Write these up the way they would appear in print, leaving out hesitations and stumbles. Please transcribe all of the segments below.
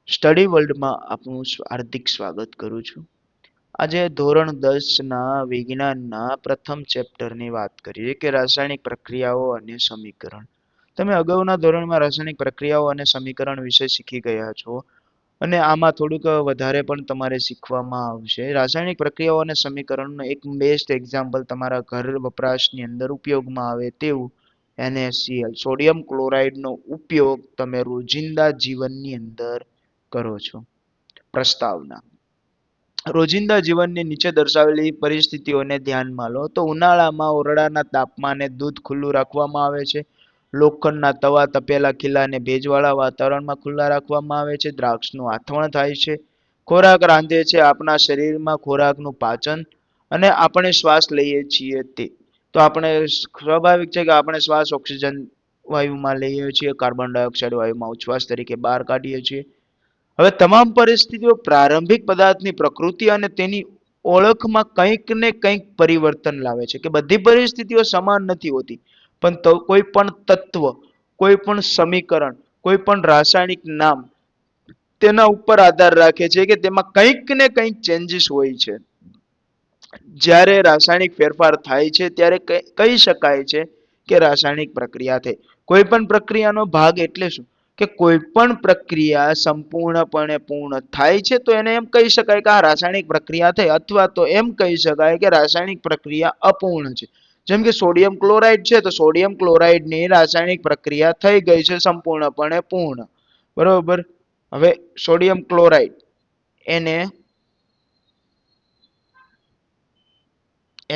Study વર્લ્ડમાં આપનું હાર્દિક સ્વાગત કરું છું. આજે ધોરણ 10 ના વિજ્ઞાનના પ્રથમ ચેપ્ટરની વાત કરીએ કે રાસાયણિક પ્રક્રિયાઓ અને સમીકરણ. તમે અગાઉના ધોરણમાં રાસાયણિક પ્રક્રિયાઓ અને સમીકરણ વિશે શીખી ગયા છો અને આમાં થોડુંક વધારે પણ તમારે શીખવામાં આવશે. રાસાયણિક પ્રક્રિયાઓ અને સમીકરણનો એક બેસ્ટ એક્ઝામ્પલ તમારા ઘર વપરાશની અંદર ઉપયોગમાં આવે તેવું NaCl સોડિયમ ક્લોરાઇડનો ઉપયોગ તમે રોજિંદા જીવનની અંદર કરો છો. પ્રસ્તાવના: રોજિંદા જીવનની નીચે દર્શાવેલી પરિસ્થિતિઓને ધ્યાનમાં લો તો ઉનાળામાં ઓરડાના તાપમાને દૂધ ખુલ્લું રાખવામાં આવે છે. લોખંડના તવા તપેલા ખીલાને ભેજવાળા વાતાવરણમાં ખુલ્લા રાખવામાં આવે છે. દ્રાક્ષનું આથવણ થાય છે. ખોરાક રાંધે છે. આપણા શરીરમાં ખોરાકનું પાચન અને આપણે શ્વાસ લઈએ છીએ તે. તો આપણે સ્વાભાવિક છે કે આપણે શ્વાસ ઓક્સિજન વાયુમાં લઈએ છીએ, કાર્બન ડાયોક્સાઇડ વાયુમાં ઉચ્છ્વાસ તરીકે બહાર કાઢીએ છીએ. હવે તમામ પરિસ્થિતિઓ પ્રારંભિક પદાર્થની પ્રકૃતિ અને તેની ઓળખમાં કંઈક ને કંઈક પરિવર્તન લાવે છે કે બધી પરિસ્થિતિઓ સમાન નથી હોતી, પણ કોઈ પણ તત્વ, કોઈ પણ સમીકરણ, કોઈ પણ રાસાયણિક નામ તેના ઉપર આધાર રાખે છે કે તેમાં કંઈક ને કંઈક ચેન્જીસ હોય છે. જ્યારે રાસાયણિક ફેરફાર થાય છે ત્યારે કહી શકાય છે કે રાસાયણિક પ્રક્રિયા થઈ. કોઈ પણ પ્રક્રિયાનો ભાગ એટલે શું કે કોઈ પણ પ્રક્રિયા સંપૂર્ણપણે પૂર્ણ થાય છે તો એને એમ કહી શકાય કે આ રાસાયણિક પ્રક્રિયા થઈ, અથવા તો એમ કહી શકાય કે રાસાયણિક પ્રક્રિયા અપૂર્ણ છે. જેમ કે સોડિયમ ક્લોરાઇડ છે તો સોડિયમ ક્લોરાઇડની રાસાયણિક પ્રક્રિયા થઈ ગઈ છે સંપૂર્ણપણે પૂર્ણ. બરોબર. હવે સોડિયમ ક્લોરાઇડ એને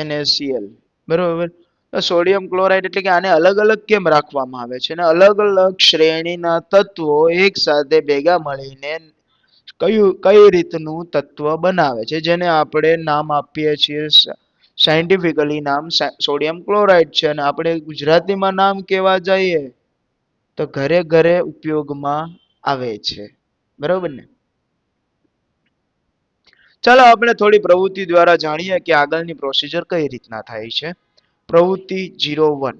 NaCl, બરોબર. સોડિયમ ક્લોરાઇડ એટલે કે આને અલગ અલગ કેમ રાખવામાં આવે છે અને અલગ અલગ શ્રેણીના તત્વો એક સાથે ભેગા મળીને કઈ રીતનું તત્વ બનાવે છે જેને આપણે નામ આપીએ છીએ સાયન્ટિફિકલી નામ સોડિયમ ક્લોરાઇડ છે અને આપણે ગુજરાતીમાં નામ કહેવા જઈએ તો ઘરે ઘરે ઉપયોગમાં આવે છે. બરોબર ને? ચાલો આપણે થોડી પ્રવૃત્તિ દ્વારા જાણીએ કે આગળની પ્રોસિજર કઈ રીતના થાય છે. પ્રવૃત્તિ 01.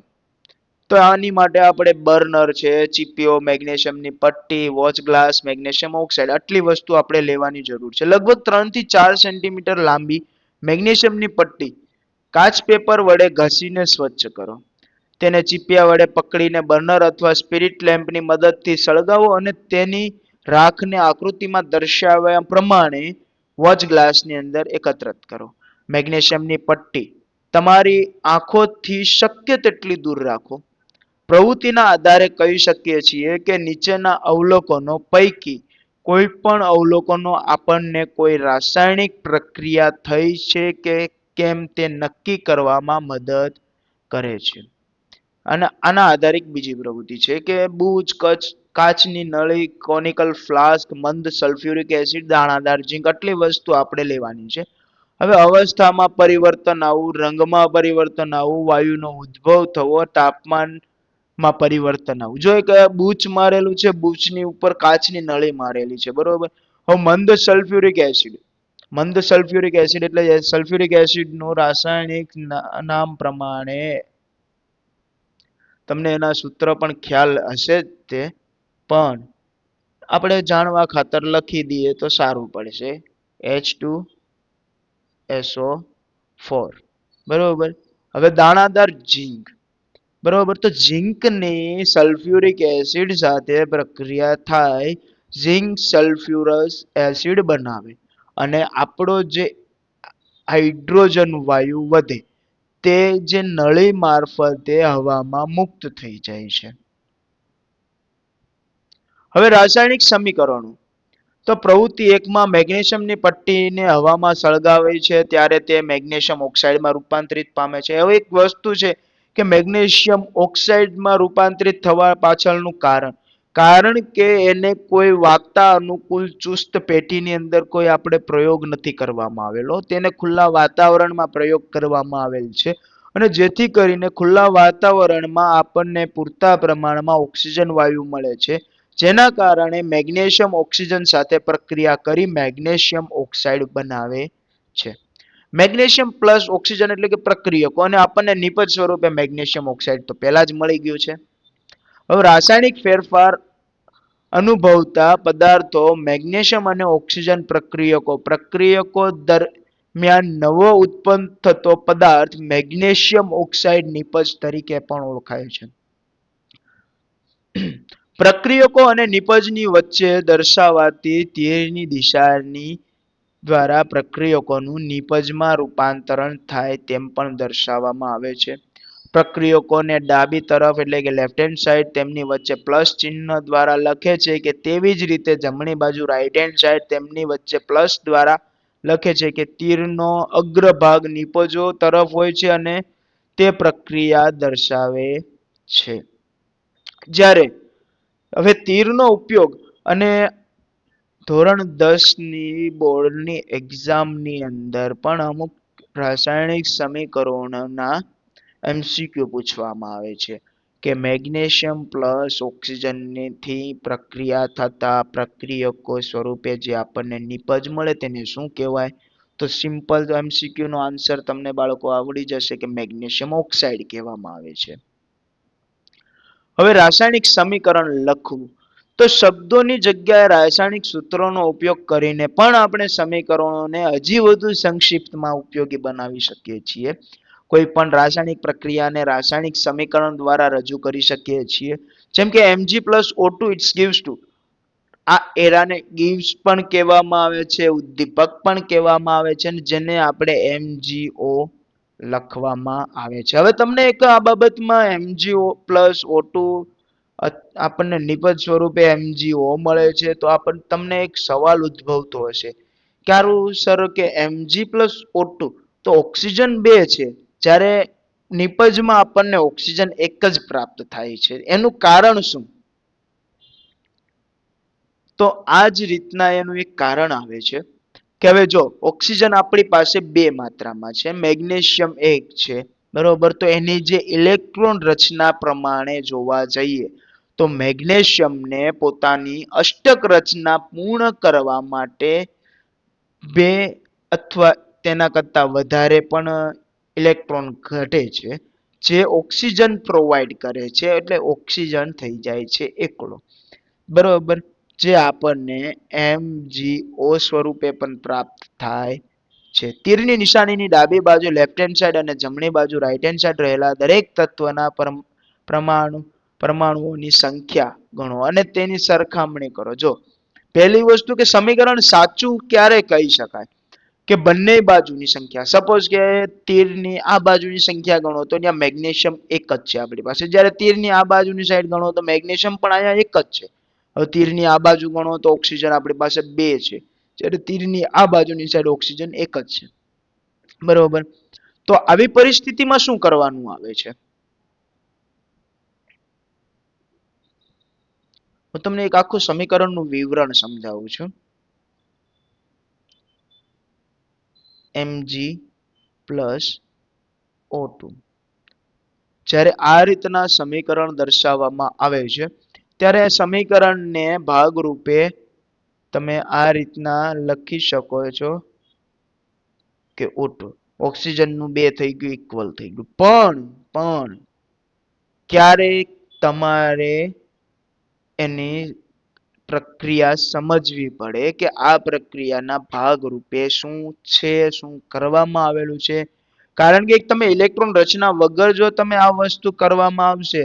તો આની માટે આપણે બર્નર છે, ચીપીઓ, મેગ્નેશિયમની પટ્ટી, વોચ ગ્લાસ, મેગ્નેશિયમ ઓક્સાઇડ આટલી વસ્તુ આપણે લેવાની જરૂર છે. લગભગ 3 થી 4 સેન્ટીમીટર લાંબી મેગ્નેશિયમની પટ્ટી કાચ પેપર વડે ઘસીને સ્વચ્છ કરો. તેને ચીપિયા વડે પકડીને બર્નર અથવા સ્પિરિટ લેમ્પની મદદથી સળગાવો અને તેની રાખને આકૃતિમાં દર્શાવ્યા પ્રમાણે વોચ ગ્લાસની અંદર એકત્રિત કરો. મેગ્નેશિયમની પટ્ટી તમારી આંખોથી શક્ય તેટલી દૂર રાખો. પ્રવૃત્તિના આધારે કહી શકીએ છીએ કે નીચેના અવલોકનો પૈકી કોઈ પણ અવલોકનો આપણને કોઈ રાસાયણિક પ્રક્રિયા થઈ છે કે કેમ તે નક્કી કરવામાં મદદ કરે છે. અને આના આધારે બીજી પ્રવૃત્તિ છે કે બૂચ, કાચની નળી, કોનિકલ ફ્લાસ્ક, મંદ સલ્ફ્યુરિક એસિડ, દાણાદાર ઝીંક આટલી વસ્તુ આપણે લેવાની છે. હવે અવસ્થામાં પરિવર્તન આવવું, રંગમાં પરિવર્તન આવવું, વાયુનો ઉદ્ભવ થવો, તાપમાનમાં પરિવર્તન આવવું. જો એક બૂચ મારેલું છે, બૂચની ઉપર કાચની નળી મારેલી છે, બરોબર. હવે મંદ સલ્ફ્યુરિક એસિડ, મંદ સલ્ફ્યુરિક એસિડ એટલે સલ્ફ્યુરિક એસિડનું રાસાયણિક નામ પ્રમાણે તમને એના સૂત્ર પણ ખ્યાલ હશે જ તે, પણ આપણે જાણવા ખાતર લખી દઈએ તો સારું પડશે. H2SO4, બરોબર. હવે દાણાદાર ઝીંક, બરોબર. તો ઝીંકની સલ્ફ્યુરિક એસિડ સાથે પ્રક્રિયા થાય, ઝીંક સલ્ફ્યુરસ એસિડ બનાવે અને આપણો જે હાઇડ્રોજન વાયુ વધે તે જે નળી મારફતે હવામાં મુક્ત થઈ જાય છે. હવે રાસાયણિક સમીકરણો. તો પ્રવૃત્તિ 1 માં મેગ્નેશિયમની પટ્ટીને હવામાં સળગાવે છે ત્યારે તે મેગ્નેશિયમ ઓક્સાઇડમાં રૂપાંતરિત પામે છે. હવે એક વસ્તુ છે કે મેગ્નેશિયમ ઓક્સાઇડમાં રૂપાંતરિત થવા પાછળનું કારણ કે એને કોઈ વાગતા અનુકૂળ ચુસ્ત પેટીની અંદર કોઈ આપણે પ્રયોગ નથી કરવામાં આવેલો, તેને ખુલ્લા વાતાવરણમાં પ્રયોગ કરવામાં આવેલ છે અને જેથી કરીને ખુલ્લા વાતાવરણમાં આપણને પૂરતા પ્રમાણમાં ઓક્સિજન વાયુ મળે છે, જેના કારણે મેગ્નેશિયમ ઓક્સિજન સાથે પ્રક્રિયા કરી મેગ્નેશિયમ ઓક્સાઇડ બનાવે છે. મેગ્નેશિયમ પ્લસ ઓક્સિજન એટલે કે પ્રક્રિયકો અને આપણને નિપજ સ્વરૂપે મેગ્નેશિયમ ઓક્સાઇડ તો પહેલા જ મળી ગયું છે. હવે રાસાયણિક ફેરફાર અનુભવતા પદાર્થો મેગ્નેશિયમ અને ઓક્સિજન પ્રક્રિયકો દરમિયાન નવો ઉત્પન્ન થતો પદાર્થ મેગ્નેશિયમ ઓક્સાઇડ નિપજ તરીકે પણ ઓળખાય છે. પ્રક્રિયકો અને નિપજની વચ્ચે દર્શાવાતી તીરની દિશાની દ્વારા પ્રક્રિયકોનું નિપજમાં રૂપાંતરણ થાય તેમ પણ દર્શાવવામાં આવે છે. પ્રક્રિયકોને ડાબી તરફ એટલે કે લેફ્ટ હેન્ડ સાઈડ તેમની વચ્ચે પ્લસ ચિહ્ન દ્વારા લખે છે કે તેવી જ રીતે જમણી બાજુ રાઈટ હેન્ડ સાઈડ તેમની વચ્ચે પ્લસ દ્વારા લખે છે કે તીરનો અગ્રભાગ નિપજો તરફ હોય છે અને તે પ્રક્રિયા દર્શાવે છે. જ્યારે હવે તીરનો ઉપયોગ અને ધોરણ 10 ની બોર્ડની એક્ઝામની અંદર પણ અમુક રાસાયણિક સમીકરણોના એમસીક્યુ પૂછવામાં આવે છે કે મેગ્નેશિયમ પ્લસ ઓક્સિજનથી પ્રક્રિયા થતા પ્રક્રિયકો સ્વરૂપે જે આપણને નિપજ મળે તેને શું કહેવાય? તો સિમ્પલ એમસીક્યુ નો આન્સર તમને બાળકો આવડી જશે કે મેગ્નેશિયમ ઓક્સાઇડ કહેવામાં આવે છે. હવે રાસાયણિક સમીકરણ લખવું. તો શબ્દોની જગ્યાએ રાસાયણિક સૂત્રોનો ઉપયોગ કરીને પણ આપણે સમીકરણોને હજી વધુ સંક્ષિપ્તમાં ઉપયોગી બનાવી શકીએ છીએ. કોઈ પણ રાસાયણિક પ્રક્રિયાને રાસાયણિક સમીકરણ દ્વારા રજૂ કરી શકીએ છીએ. જેમ કે Mg+O2 ઇટ્સ gives to આ એરાને gives પણ કહેવામાં આવે છે, ઉદ્દીપક પણ કહેવામાં આવે છે, જેને આપણે MgO લખવામાં આવે છે. હવે તમને એક આ બાબતમાં MgO+O2 આપણને નિપજ સ્વરૂપે MgO મળે છે તો તમને એક સવાલ ઉદ્ભવતો હશે ક્યારું સર કે Mg+O2 તો ઓક્સિજન 2 છે જ્યારે નિપજમાં આપણને ઓક્સિજન એક જ પ્રાપ્ત થાય છે, એનું કારણ શું? તો આ જ રીતના એનું એક કારણ આવે છે કે હવે જો ઓક્સિજન આપણી પાસે 2 માત્રામાં છે, મેગ્નેશિયમ 1 છે, બરોબર. તો એની જે ઇલેક્ટ્રોન રચના પ્રમાણે જોવા જઈએ તો મેગ્નેશિયમને પોતાની અષ્ટક રચના પૂર્ણ કરવા માટે 2 અથવા તેના કરતા વધારે પણ ઇલેક્ટ્રોન ઘટે છે જે ઓક્સિજન પ્રોવાઈડ કરે છે, એટલે ઓક્સિજન થઈ જાય છે એકલો, બરોબર. જે આપણને MgO સ્વરૂપે પણ પ્રાપ્ત થાય છે. તીરની નિશાનીની ડાબી બાજુ લેફ્ટ હેન્ડ સાઈડ અને જમણી બાજુ રાઈટ હેન્ડ સાઈડ રહેલા દરેક તત્વના પરમાણુઓની સંખ્યા ગણો અને તેની સરખામણી કરો. જો પહેલી વસ્તુ કે સમીકરણ સાચું ક્યારે કહી શકાય કે બંને બાજુની સંખ્યા. સપોઝ કે તીરની આ બાજુની સંખ્યા ગણો તો ત્યાં મેગ્નેશિયમ એક જ છે આપણી પાસે, જ્યારે તીરની આ બાજુની સાઈડ ગણો તો મેગ્નેશિયમ પણ અહીંયા એક જ છે. હવે તીરની આ બાજુ ગણો તો ઓક્સિજન આપણી પાસે 2 છે, જ્યારે તીરની આ બાજુની સાઈડ ઓક્સિજન એક જ છે, બરોબર. તો આવી પરિસ્થિતિમાં શું કરવાનું આવે છે? હું તમને એક આખું સમીકરણનું વિવરણ સમજાવું છું. Mg+O2 જ્યારે આ રીતના સમીકરણ દર્શાવવામાં આવે છે ત્યારે સમીકરણને ભાગરૂપે તમે આ રીતના લખી શકો છો કે O2 ઓક્સિજનનું 2 થઈ ગયું, ઇક્વલ થઈ ગયું. પણ ક્યારેક તમારે એની પ્રક્રિયા સમજવી પડે કે આ પ્રક્રિયાના ભાગરૂપે શું છે, શું કરવામાં આવેલું છે. કારણ કે તમે ઇલેક્ટ્રોન રચના વગર જો તમે આ વસ્તુ કરવામાં આવશે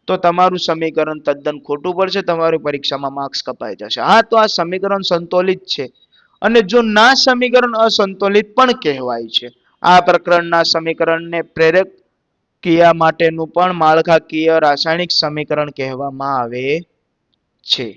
તો તમારું સમીકરણ તદ્દન ખોટું પડશે, તમારી પરીક્ષામાં માર્ક્સ કપાઈ જશે. હા, તો આ સમીકરણ સંતુલિત છે અને જો ના સમીકરણ અસંતુલિત પણ કહેવાય છે. આ પ્રકરણના સમીકરણને પ્રેરક ક્રિયા માટેનું પણ માળખાકીય રાસાયણિક સમીકરણ કહેવામાં આવે છે.